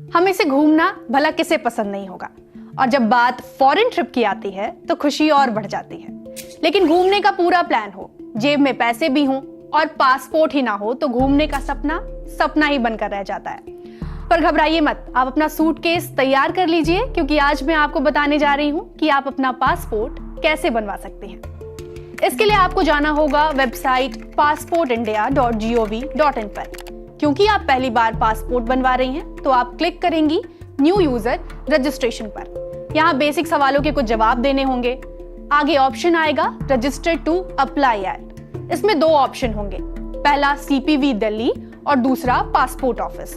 हमें से घूमना भला किसे पसंद नहीं होगा, और जब बात फॉरेन ट्रिप की आती है तो खुशी और बढ़ जाती है। लेकिन घूमने का पूरा प्लान हो, जेब में पैसे भी हों और पासपोर्ट ही ना हो तो घूमने का सपना सपना ही बनकर रह जाता है। पर घबराइए मत, आप अपना सूटकेस तैयार कर लीजिए, क्योंकि आज मैं आपको बताने जा रही हूं कि आप अपना पासपोर्ट कैसे बनवा सकते हैं। इसके लिए आपको जाना होगा वेबसाइट passportindia.gov.in पर। क्योंकि आप पहली बार पासपोर्ट बनवा रही हैं तो आप क्लिक करेंगी न्यू यूजर रजिस्ट्रेशन पर। यहाँ बेसिक सवालों के कुछ जवाब देने होंगे। आगे ऑप्शन आएगा रजिस्टर टू अप्लाई एट। इसमें 2 ऑप्शन होंगे, पहला CPV दिल्ली और दूसरा पासपोर्ट ऑफिस।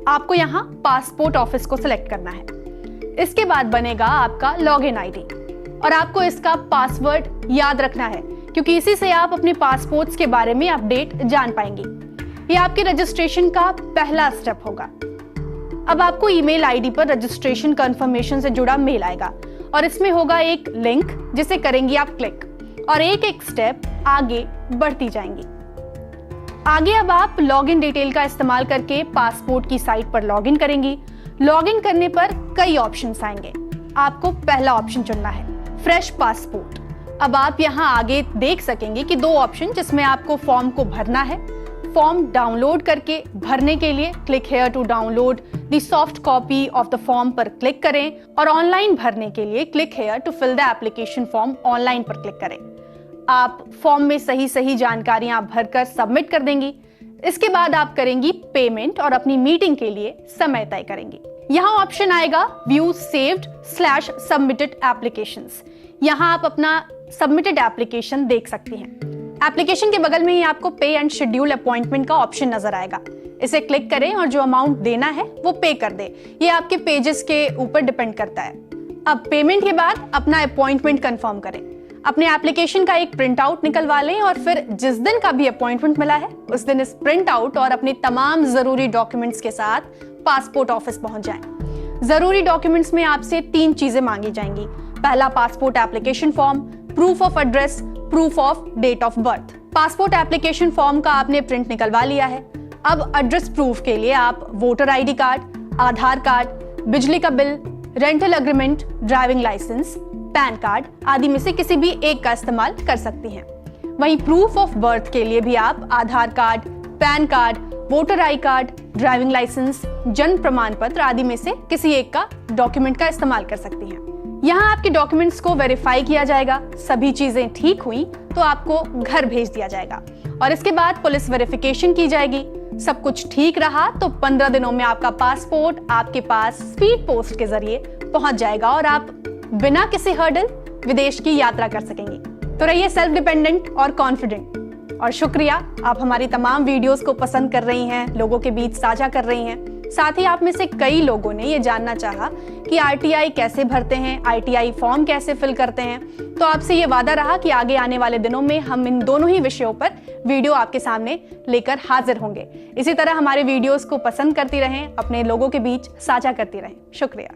आपको यहाँ पासपोर्ट ऑफिस को सिलेक्ट करना है। इसके बाद बनेगा आपका लॉगिन आईडी और आपको इसका पासवर्ड याद रखना है, क्योंकि इसी से आप अपने पासपोर्ट्स के बारे में अपडेट जान पाएंगी। ये आपके रजिस्ट्रेशन का पहला स्टेप होगा। अब आपको ईमेल आईडी पर रजिस्ट्रेशन कंफर्मेशन से जुड़ा मेल आएगा और इसमें होगा एक लिंक जिसे करेंगी आप क्लिक और एक एक स्टेप आगे बढ़ती जाएंगी। आगे अब आप लॉगिन डिटेल का इस्तेमाल करके पासपोर्ट की साइट पर लॉगिन करेंगी। लॉगिन करने पर कई ऑप्शंस आएंगे। आपको पहला ऑप्शन चुनना है, फ्रेश पासपोर्ट। अब आप यहां आगे देख सकेंगे कि 2 ऑप्शन जिसमें आपको फॉर्म को भरना है। फॉर्म डाउनलोड करके भरने के लिए click here to download the soft copy of the form पर क्लिक करें और ऑनलाइन भरने के लिए click here to fill the application form online पर क्लिक करें। आप फॉर्म में सही जानकारियां भरकर सबमिट कर देंगी। इसके बाद आप करेंगी पेमेंट और अपनी मीटिंग के लिए समय तय करेंगी। यहाँ ऑप्शन आएगा व्यू saved/submitted applications। यहाँ आप अपना सबमिटेड एप्लीकेशन देख सकती हैं। एप्लीकेशन के बगल में ही आपको पे एंड शेड्यूल अपॉइंटमेंट का ऑप्शन नजर आएगा। इसे क्लिक करें और जो अमाउंट देना है वो पे कर दे। ये आपके पेजेस के ऊपर डिपेंड करता है। अब पेमेंट के बाद अपना अपॉइंटमेंट कंफर्म करें। अपने एप्लीकेशन का एक प्रिंट आउट निकलवा लें और फिर जिस दिन का भी अपॉइंटमेंट मिला है उस दिन इस प्रिंट आउट और अपने तमाम जरूरी डॉक्यूमेंट्स के साथ पासपोर्ट ऑफिस पहुंच जाएं। जरूरी डॉक्यूमेंट्स में आपसे 3 चीजें मांगी जाएंगी। पहला passport application form, proof of address, proof of date of birth. Passport application form का आपने प्रिंट निकलवा लिया है। अब एड्रेस प्रूफ के लिए आप voter ID card, Aadhaar card, बिजली का bill, rental agreement, driving licence, PAN card आदि में से किसी भी एक का इस्तेमाल कर सकती हैं। वहीं प्रूफ ऑफ बर्थ के लिए भी आप Aadhaar card, pan card, voter I card, driving licence, जन्म प्रमाण पत्र आदि में से किसी एक का डॉक्यूमेंट का इस्तेमाल कर सकती हैं। यहाँ आपके डॉक्यूमेंट्स को वेरीफाई किया जाएगा। सभी चीजें ठीक हुई तो आपको घर भेज दिया जाएगा और इसके बाद पुलिस वेरिफिकेशन की जाएगी। सब कुछ ठीक रहा तो 15 दिनों में आपका पासपोर्ट आपके पास स्पीड पोस्ट के जरिए पहुंच जाएगा और आप बिना किसी हर्डल विदेश की यात्रा कर सकेंगी। तो रहिए सेल्फ डिपेंडेंट और कॉन्फिडेंट। और शुक्रिया, आप हमारी तमाम वीडियोस को पसंद कर रही हैं, लोगों के बीच साझा कर रही हैं। साथ ही आप में से कई लोगों ने ये जानना चाहा कि RTI कैसे भरते हैं, RTI फॉर्म कैसे फिल करते हैं। तो आपसे ये वादा रहा कि आगे आने वाले दिनों में हम इन दोनों ही विषयों पर वीडियो आपके सामने लेकर हाजिर होंगे। इसी तरह हमारे वीडियोस को पसंद करती रहें, अपने लोगों के बीच साझा करती रहें। शुक्रिया।